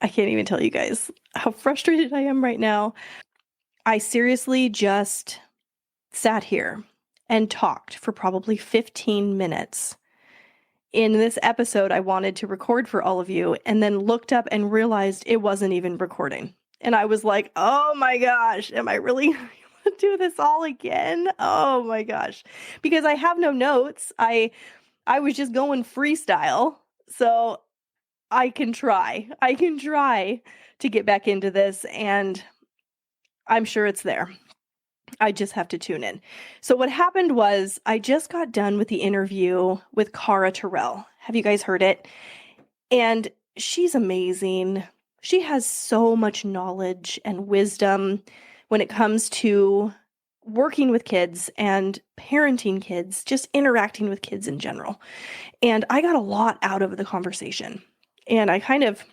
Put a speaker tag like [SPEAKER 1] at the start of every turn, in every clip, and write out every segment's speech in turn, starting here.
[SPEAKER 1] I can't even tell you guys how frustrated I am right now. I seriously just sat here and talked for probably 15 minutes. In this episode, I wanted to record for all of you and then looked up and realized it wasn't even recording. And I was like, oh my gosh, am I really going to do this all again? Oh my gosh. Because I have no notes. I was just going freestyle. So I can try to get back into this, and I'm sure it's there. I just have to tune in. So what happened was I just got done with the interview with Cara Tyrrell. Have you guys heard it? And she's amazing. She has so much knowledge and wisdom when it comes to working with kids and parenting kids, just interacting with kids in general. And I got a lot out of the conversation. And I kind of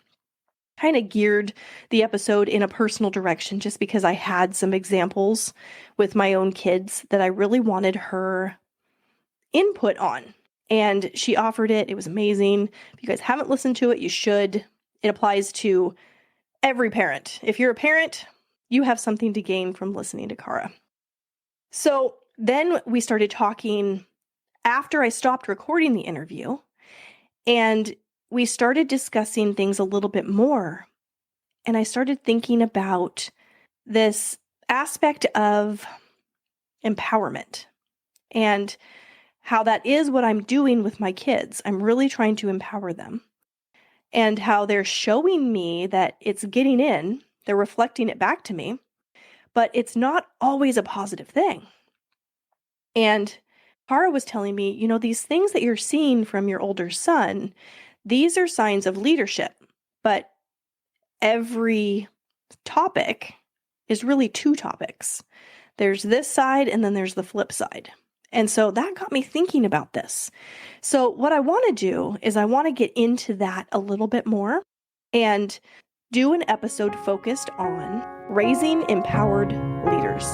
[SPEAKER 1] geared the episode in a personal direction just because I had some examples with my own kids that I really wanted her input on. And she offered it. It was amazing. If you guys haven't listened to it, you should. It applies to every parent. If you're a parent, you have something to gain from listening to Cara. So then we started talking after I stopped recording the interview, and we started discussing things a little bit more. And I started thinking about this aspect of empowerment and how that is what I'm doing with my kids. I'm really trying to empower them, and how they're showing me that it's getting in. They're reflecting it back to me, but it's not always a positive thing. And Cara was telling me, these things that you're seeing from your older son, these are signs of leadership, but every topic is really two topics. There's this side and then there's the flip side. And so that got me thinking about this. So what I want to do is I want to get into that a little bit more and do an episode focused on raising empowered leaders.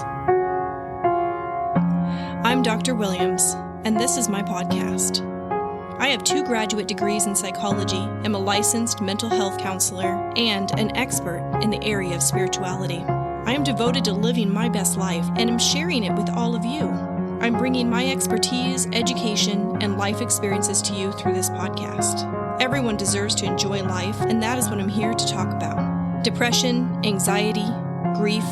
[SPEAKER 1] I'm Dr. Williams, and this is my podcast. I have 2 graduate degrees in psychology, am a licensed mental health counselor, and an expert in the area of spirituality. I am devoted to living my best life and am sharing it with all of you. I'm bringing my expertise, education, and life experiences to you through this podcast. Everyone deserves to enjoy life, and that is what I'm here to talk about. Depression, anxiety, grief,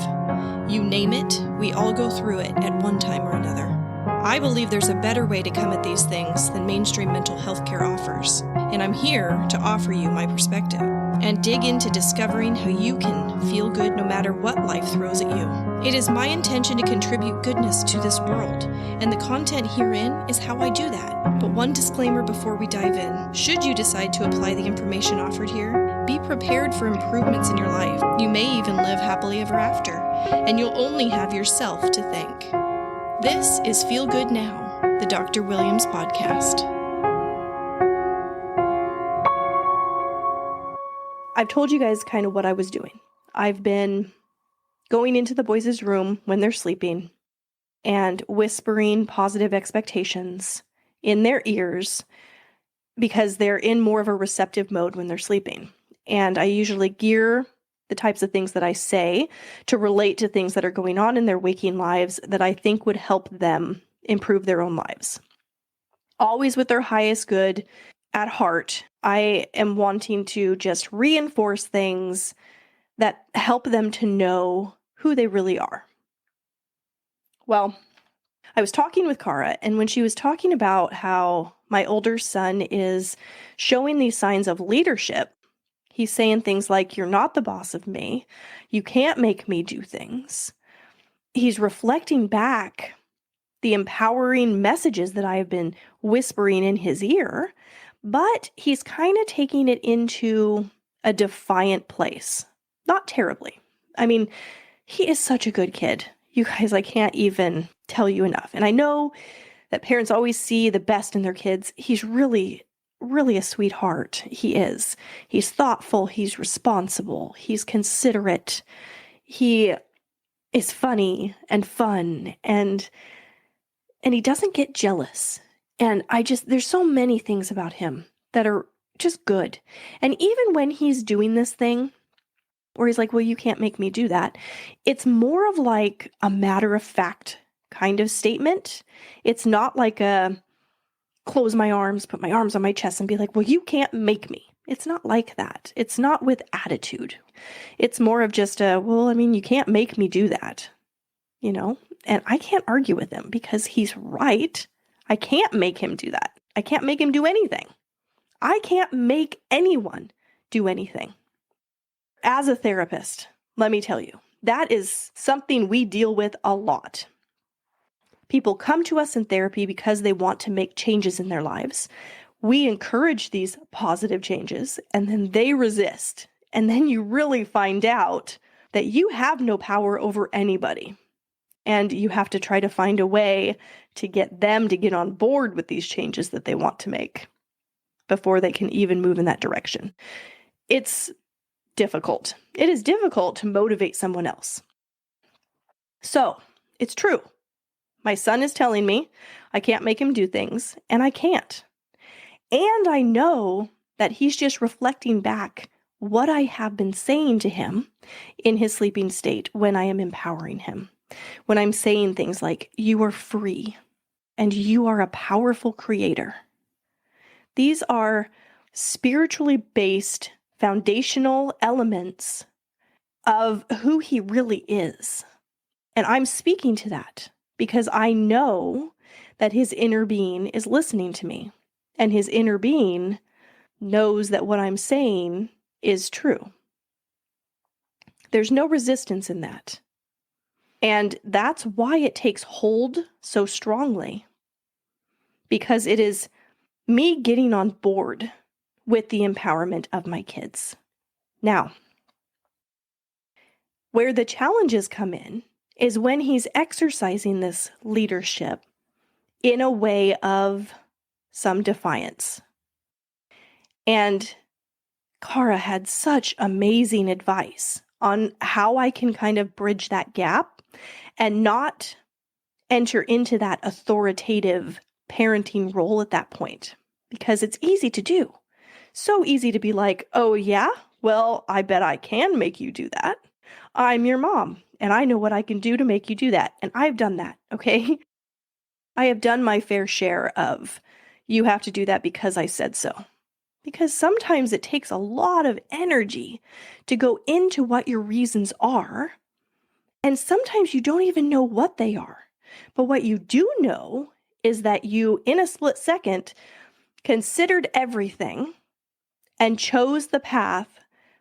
[SPEAKER 1] you name it, we all go through it at one time or another. I believe there's a better way to come at these things than mainstream mental health care offers, and I'm here to offer you my perspective and dig into discovering how you can feel good no matter what life throws at you. It is my intention to contribute goodness to this world, and the content herein is how I do that. But one disclaimer before we dive in: should you decide to apply the information offered here, be prepared for improvements in your life. You may even live happily ever after, and you'll only have yourself to thank. This is Feel Good Now, the Dr. Williams podcast. I've told you guys kind of what I was doing. I've been going into the boys' room when they're sleeping and whispering positive expectations in their ears because they're in more of a receptive mode when they're sleeping. And I usually gear the types of things that I say to relate to things that are going on in their waking lives that I think would help them improve their own lives. Always with their highest good at heart, I am wanting to just reinforce things that help them to know who they really are. Well, I was talking with Cara, and when she was talking about how my older son is showing these signs of leadership, he's saying things like, "You're not the boss of me. You can't make me do things." He's reflecting back the empowering messages that I have been whispering in his ear, but he's kind of taking it into a defiant place. Not terribly. I mean, he is such a good kid. You guys, I can't even tell you enough. And I know that parents always see the best in their kids. He's really a sweetheart. He is. He's thoughtful. He's responsible. He's considerate. He is funny and fun, and he doesn't get jealous. And there's so many things about him that are just good. And even when he's doing this thing where he's like, well, you can't make me do that, it's more of like a matter of fact kind of statement. It's not like a close my arms, put my arms on my chest and be like, well, you can't make me. It's not like that. It's not with attitude. It's more of just well, I mean, you can't make me do that, and I can't argue with him because he's right. I can't make him do that. I can't make him do anything. I can't make anyone do anything. As a therapist, let me tell you, that is something we deal with a lot. People come to us in therapy because they want to make changes in their lives. We encourage these positive changes, and then they resist. And then you really find out that you have no power over anybody. And you have to try to find a way to get them to get on board with these changes that they want to make before they can even move in that direction. It's difficult. It is difficult to motivate someone else. So, it's true. My son is telling me I can't make him do things, and I can't. And I know that he's just reflecting back what I have been saying to him in his sleeping state when I am empowering him. When I'm saying things like, you are free and you are a powerful creator. These are spiritually based foundational elements of who he really is. And I'm speaking to that because I know that his inner being is listening to me, and his inner being knows that what I'm saying is true. There's no resistance in that. And that's why it takes hold so strongly, because it is me getting on board with the empowerment of my kids. Now, where the challenges come in is when he's exercising this leadership in a way of some defiance. And Cara had such amazing advice on how I can kind of bridge that gap and not enter into that authoritative parenting role at that point, because it's easy to do. So easy to be like, oh yeah, well, I bet I can make you do that. I'm your mom, and I know what I can do to make you do that. And I've done that, okay? I have done my fair share of, you have to do that because I said so. Because sometimes it takes a lot of energy to go into what your reasons are, and sometimes you don't even know what they are. But what you do know is that you, in a split second, considered everything and chose the path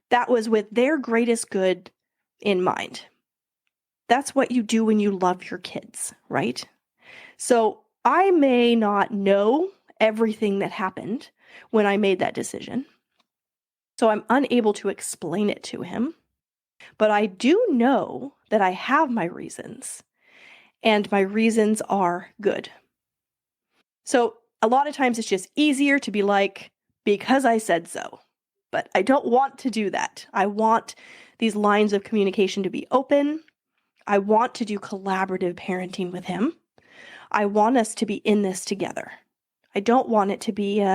[SPEAKER 1] that was with their greatest good in mind. That's what you do when you love your kids, right? So I may not know everything that happened when I made that decision, so I'm unable to explain it to him, but I do know that I have my reasons, and my reasons are good. So a lot of times it's just easier to be like, because I said so. But I don't want to do that. I want these lines of communication to be open. I want to do collaborative parenting with him. I want us to be in this together. I don't want it to be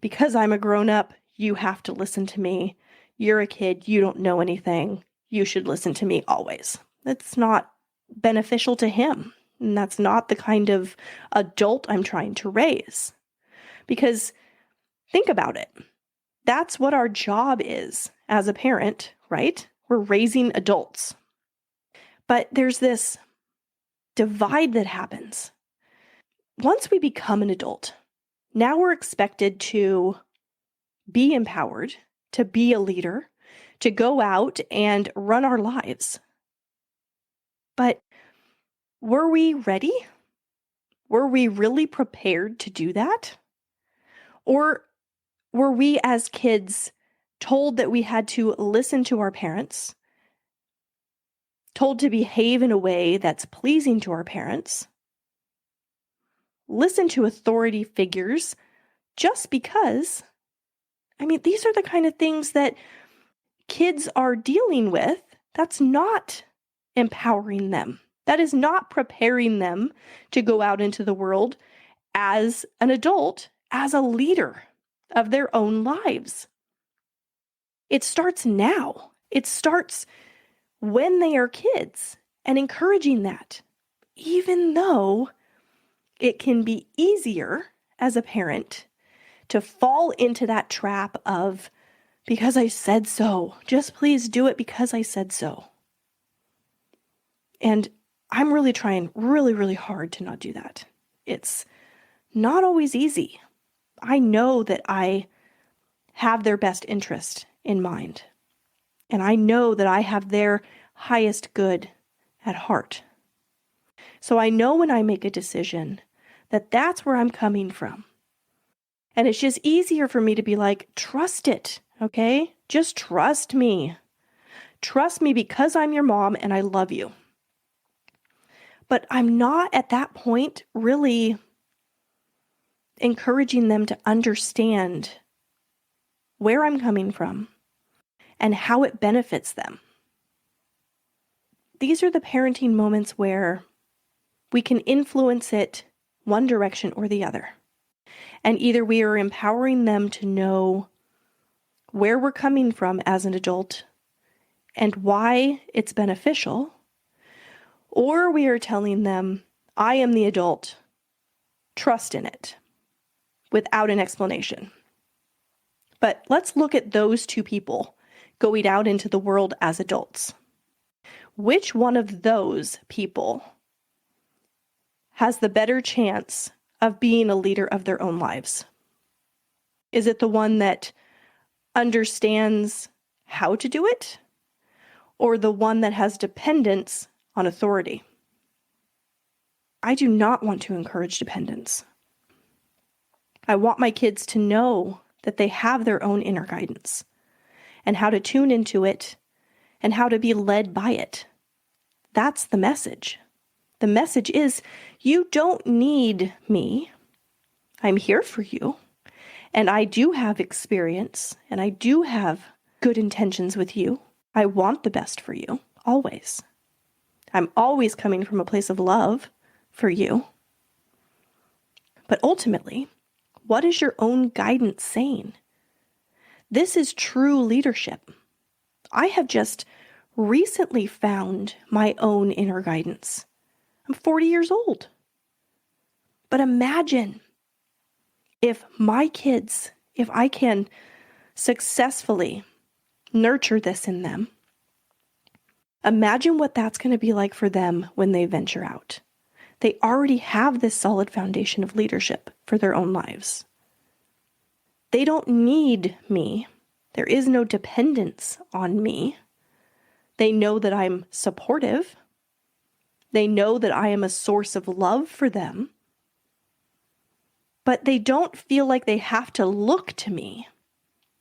[SPEAKER 1] because I'm a grown-up, you have to listen to me. You're a kid, you don't know anything. You should listen to me always. That's not beneficial to him. And that's not the kind of adult I'm trying to raise. Because think about it. That's what our job is as a parent, right? We're raising adults. But there's this divide that happens. Once we become an adult, now we're expected to be empowered, to be a leader, to go out and run our lives. But were we ready? Were we really prepared to do that? Or were we as kids told that we had to listen to our parents, told to behave in a way that's pleasing to our parents, listen to authority figures just because? I mean, these are the kind of things that kids are dealing with. That's not empowering them. That is not preparing them to go out into the world as an adult, as a leader. of their own lives. It starts now. It starts when they are kids and encouraging that, even though it can be easier as a parent to fall into that trap of, because I said so, just please do it because I said so. And I'm really trying really hard to not do that. It's not always easy. I know that I have their best interest in mind. And I know that I have their highest good at heart. So I know when I make a decision that that's where I'm coming from. And it's just easier for me to be like, trust it, okay? Just trust me. Trust me because I'm your mom and I love you. But I'm not at that point really encouraging them to understand where I'm coming from and how it benefits them. These are the parenting moments where we can influence it one direction or the other. And either we are empowering them to know where we're coming from as an adult and why it's beneficial, or we are telling them, I am the adult, trust in it, without an explanation. But let's look at those two people going out into the world as adults. Which one of those people has the better chance of being a leader of their own lives? Is it the one that understands how to do it, or the one that has dependence on authority? I do not want to encourage dependence. I want my kids to know that they have their own inner guidance and how to tune into it and how to be led by it. That's the message. The message is, you don't need me. I'm here for you. And I do have experience and I do have good intentions with you. I want the best for you, always. I'm always coming from a place of love for you. But ultimately, what is your own guidance saying? This is true leadership. I have just recently found my own inner guidance. I'm 40 years old. But imagine if my kids, if I can successfully nurture this in them, imagine what that's going to be like for them when they venture out. They already have this solid foundation of leadership for their own lives. They don't need me. There is no dependence on me. They know that I'm supportive. They know that I am a source of love for them. But they don't feel like they have to look to me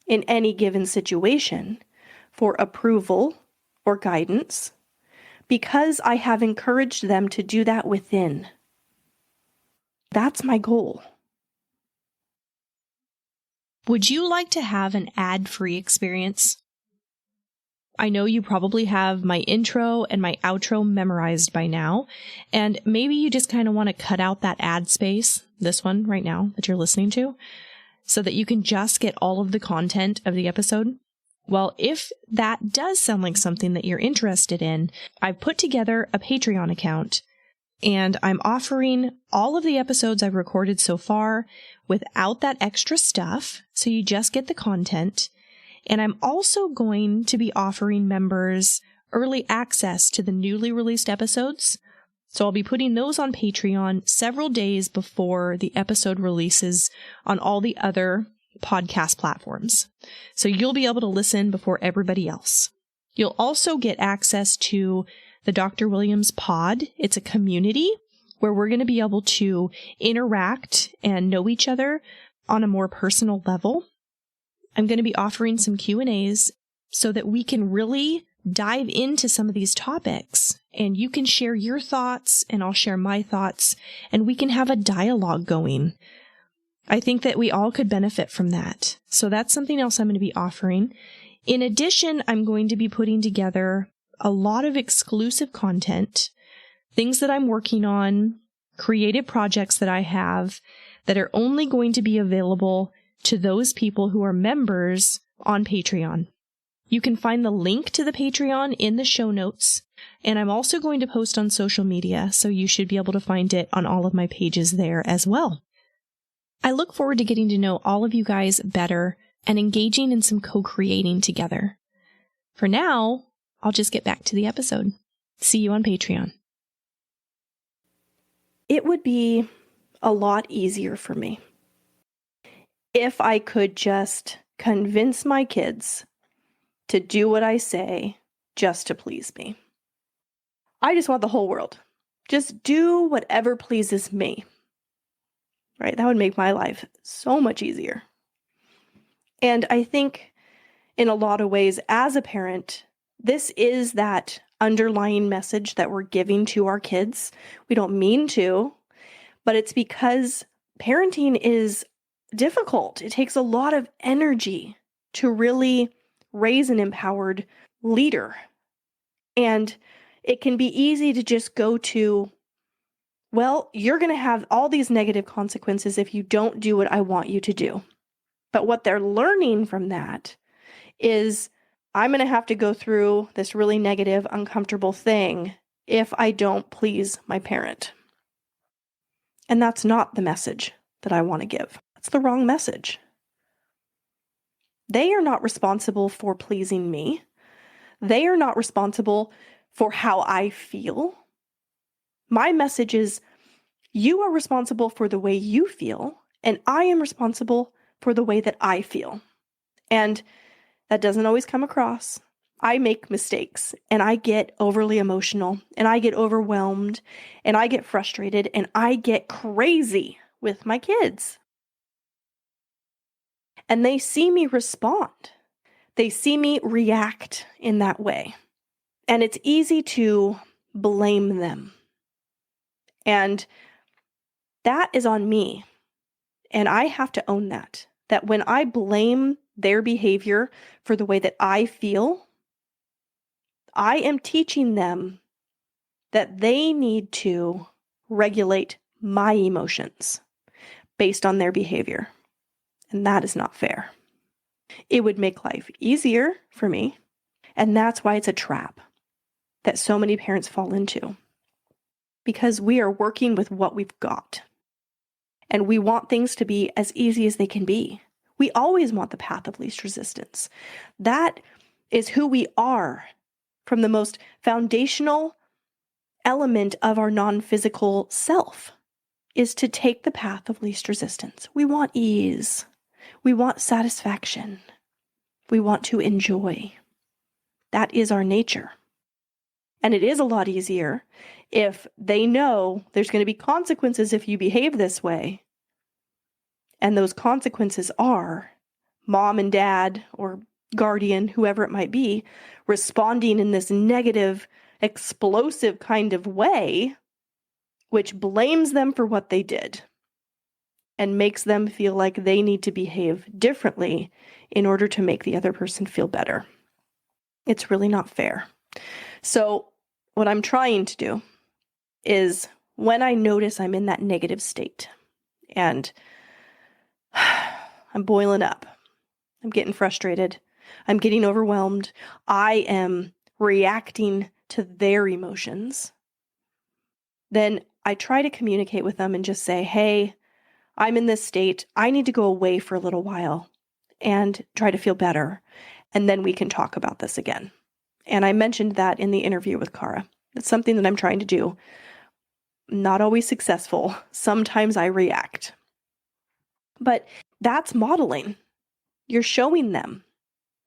[SPEAKER 1] in any given situation for approval or guidance, because I have encouraged them to do that within. That's my goal.
[SPEAKER 2] Would you like to have an ad-free experience? I know you probably have my intro and my outro memorized by now, and maybe you just kind of want to cut out that ad space, this one right now that you're listening to, so that you can just get all of the content of the episode. Well, if that does sound like something that you're interested in, I've put together a Patreon account, and I'm offering all of the episodes I've recorded so far without that extra stuff, so you just get the content. And I'm also going to be offering members early access to the newly released episodes. So I'll be putting those on Patreon several days before the episode releases on all the other podcast platforms. So you'll be able to listen before everybody else. You'll also get access to the Dr. Williams Pod. It's a community where we're going to be able to interact and know each other on a more personal level. I'm going to be offering some Q&As so that we can really dive into some of these topics, and you can share your thoughts and I'll share my thoughts, and we can have a dialogue going. I think that we all could benefit from that. So that's something else I'm going to be offering. In addition, I'm going to be putting together a lot of exclusive content, things that I'm working on, creative projects that I have that are only going to be available to those people who are members on Patreon. You can find the link to the Patreon in the show notes, and I'm also going to post on social media, so you should be able to find it on all of my pages there as well. I look forward to getting to know all of you guys better and engaging in some co-creating together. For now, I'll just get back to the episode. See you on Patreon.
[SPEAKER 1] It would be a lot easier for me if I could just convince my kids to do what I say just to please me. I just want the whole world. Just do whatever pleases me. Right? That would make my life so much easier. And I think in a lot of ways, as a parent, this is that underlying message that we're giving to our kids. We don't mean to, but it's because parenting is difficult. It takes a lot of energy to really raise an empowered leader. And it can be easy to just go to, well, you're going to have all these negative consequences if you don't do what I want you to do. But what they're learning from that is, I'm going to have to go through this really negative, uncomfortable thing if I don't please my parent. And that's not the message that I want to give. That's the wrong message. They are not responsible for pleasing me. They are not responsible for how I feel. My message is, you are responsible for the way you feel, and I am responsible for the way that I feel. And that doesn't always come across. I make mistakes, and I get overly emotional, and I get overwhelmed, and I get frustrated, and I get crazy with my kids. And they see me respond. They see me react in that way. And it's easy to blame them. And that is on me. And I have to own that. That when I blame their behavior for the way that I feel, I am teaching them that they need to regulate my emotions based on their behavior. And that is not fair. It would make life easier for me. And that's why it's a trap that so many parents fall into. Because we are working with what we've got. And we want things to be as easy as they can be. We always want the path of least resistance. That is who we are from the most foundational element of our non-physical self, is to take the path of least resistance. We want ease. We want satisfaction. We want to enjoy. That is our nature. And it is a lot easier if they know there's going to be consequences if you behave this way. And those consequences are mom and dad or guardian, whoever it might be, responding in this negative, explosive kind of way, which blames them for what they did and makes them feel like they need to behave differently in order to make the other person feel better. It's really not fair. So what I'm trying to do is, when I notice I'm in that negative state and I'm boiling up, I'm getting frustrated, I'm getting overwhelmed, I am reacting to their emotions, then I try to communicate with them and just say, hey, I'm in this state. I need to go away for a little while and try to feel better. And then we can talk about this again. And I mentioned that in the interview with Cara. It's something that I'm trying to do. Not always successful. Sometimes I react. But that's modeling. You're showing them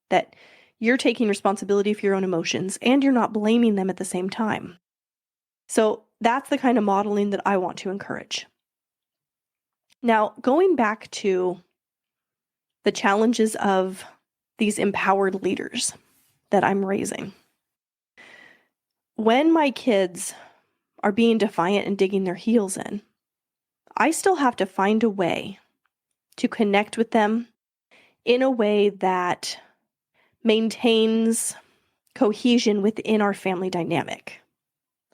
[SPEAKER 1] that you're taking responsibility for your own emotions and you're not blaming them at the same time. So that's the kind of modeling that I want to encourage. Now, going back to the challenges of these empowered leaders that I'm raising. When my kids are being defiant and digging their heels in, I still have to find a way to connect with them in a way that maintains cohesion within our family dynamic.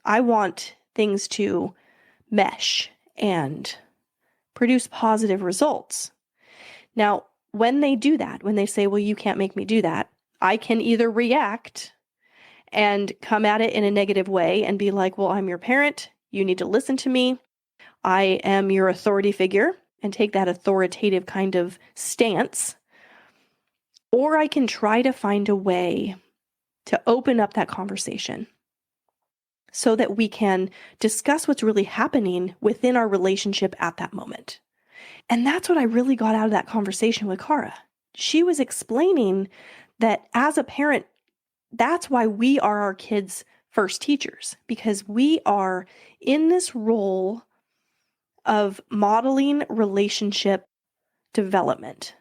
[SPEAKER 1] I want things to mesh and produce positive results. Now, when they do that, when they say, well, you can't make me do that, I can either react and come at it in a negative way and be like, well, I'm your parent. You need to listen to me. I am your authority figure, and take that authoritative kind of stance. Or I can try to find a way to open up that conversation so that we can discuss what's really happening within our relationship at that moment. And that's what I really got out of that conversation with Cara. She was explaining that as a parent, that's why we are our kids' first teachers, because we are in this role of modeling relationship development.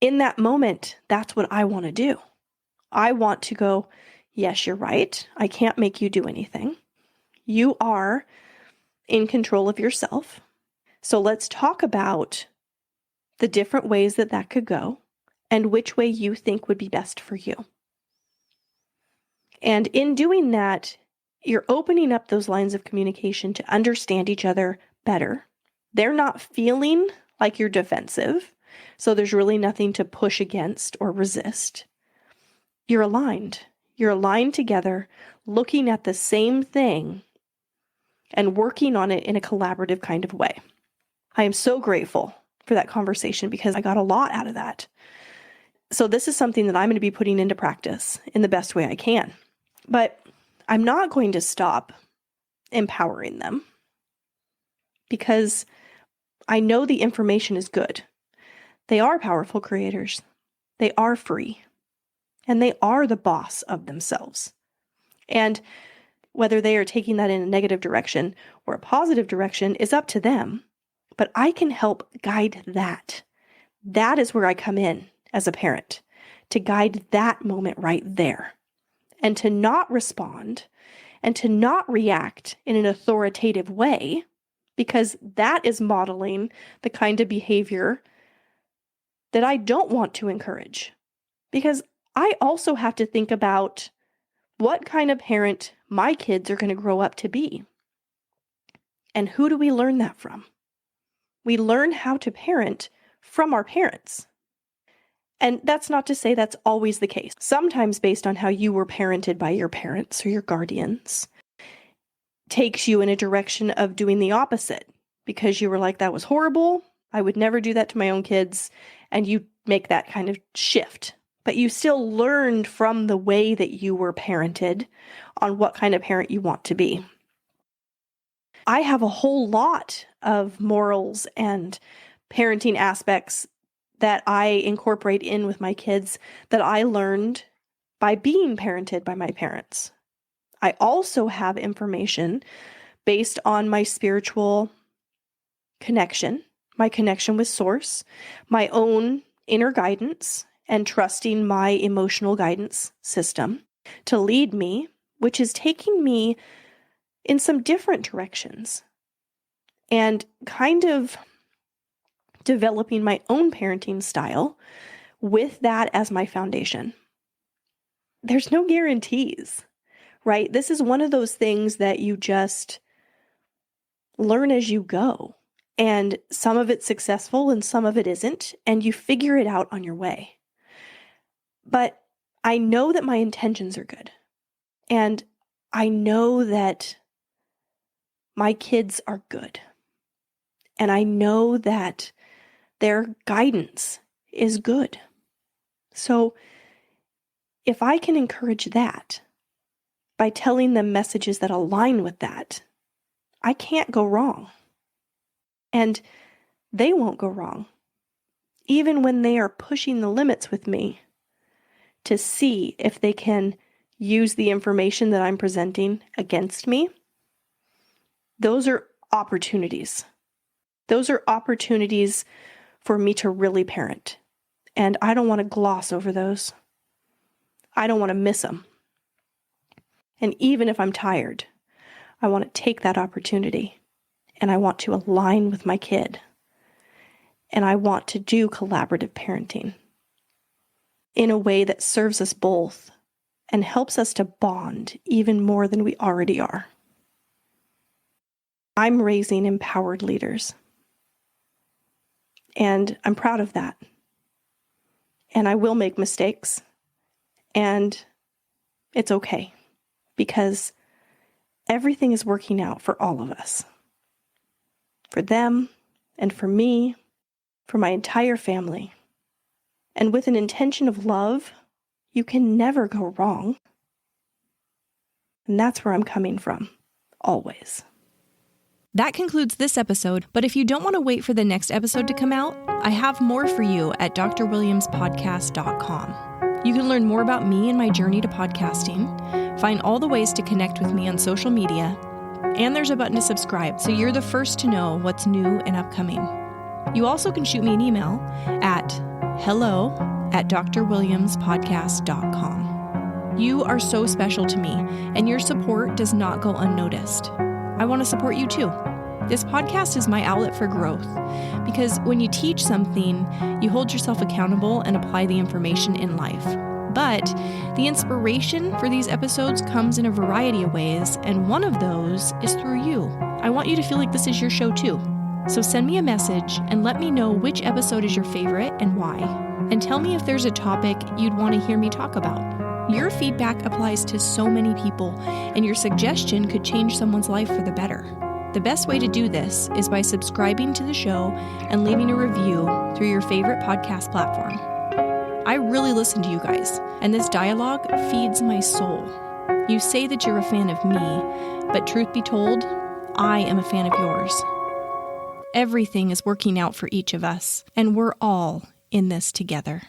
[SPEAKER 1] In that moment, that's what I want to do. I want to go, yes, you're right. I can't make you do anything. You are in control of yourself. So let's talk about the different ways that that could go and which way you think would be best for you. And in doing that, you're opening up those lines of communication to understand each other better. They're not feeling like you're defensive, so there's really nothing to push against or resist. You're aligned. You're aligned together, looking at the same thing and working on it in a collaborative kind of way. I am so grateful for that conversation because I got a lot out of that. So this is something that I'm going to be putting into practice in the best way I can. But I'm not going to stop empowering them because I know the information is good. They are powerful creators. They are free. And they are the boss of themselves. And whether they are taking that in a negative direction or a positive direction is up to them. But I can help guide that. That is where I come in as a parent, to guide that moment right there. And to not respond and to not react in an authoritative way, because that is modeling the kind of behavior that I don't want to encourage. Because I also have to think about what kind of parent my kids are going to grow up to be. And who do we learn that from? We learn how to parent from our parents. And that's not to say that's always the case. Sometimes based on how you were parented by your parents or your guardians takes you in a direction of doing the opposite because you were like, that was horrible. I would never do that to my own kids. And you make that kind of shift. But you still learned from the way that you were parented on what kind of parent you want to be. I have a whole lot of morals and parenting aspects that I incorporate in with my kids that I learned by being parented by my parents. I also have information based on my spiritual connection, my connection with Source, my own inner guidance, and trusting my emotional guidance system to lead me, which is taking me in some different directions and kind of developing my own parenting style with that as my foundation. There's no guarantees, right? This is one of those things that you just learn as you go. And some of it's successful and some of it isn't, and you figure it out on your way. But I know that my intentions are good. And I know that my kids are good. And I know that their guidance is good. So if I can encourage that by telling them messages that align with that, I can't go wrong. And they won't go wrong, even when they are pushing the limits with me to see if they can use the information that I'm presenting against me. Those are opportunities. Those are opportunities for me to really parent. And I don't want to gloss over those. I don't want to miss them. And even if I'm tired, I want to take that opportunity and I want to align with my kid. And I want to do collaborative parenting in a way that serves us both and helps us to bond even more than we already are. I'm raising empowered leaders. And I'm proud of that. And I will make mistakes. And it's okay, because everything is working out for all of us. For them, and for me, for my entire family. And with an intention of love, you can never go wrong. And that's where I'm coming from, always.
[SPEAKER 2] That concludes this episode, but if you don't want to wait for the next episode to come out, I have more for you at drwilliamspodcast.com. You can learn more about me and my journey to podcasting, find all the ways to connect with me on social media, and there's a button to subscribe so you're the first to know what's new and upcoming. You also can shoot me an email at hello@drwilliamspodcast.com. You are so special to me, and your support does not go unnoticed. I want to support you too. This podcast is my outlet for growth, because when you teach something, you hold yourself accountable and apply the information in life. But the inspiration for these episodes comes in a variety of ways, and one of those is through you. I want you to feel like this is your show too. So send me a message and let me know which episode is your favorite and why. And tell me if there's a topic you'd want to hear me talk about. Your feedback applies to so many people, and your suggestion could change someone's life for the better. The best way to do this is by subscribing to the show and leaving a review through your favorite podcast platform. I really listen to you guys, and this dialogue feeds my soul. You say that you're a fan of me, but truth be told, I am a fan of yours. Everything is working out for each of us, and we're all in this together.